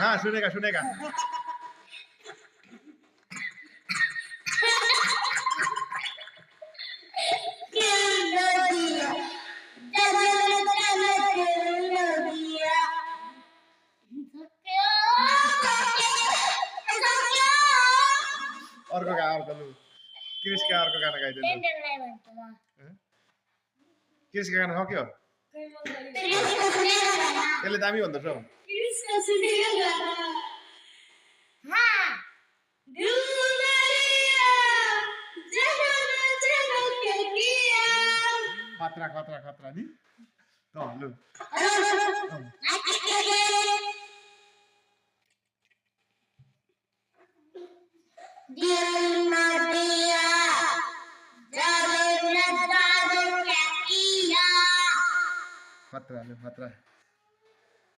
हाँ सुनेगा सुनेगा अर्को गा अर्को लु क्रिसका अर्को गाना गाइदे लु क्रिसका गाना सक्यो यसले दामी भन्दछ हौ खतरा खतरा खतरा नि त लु खतरा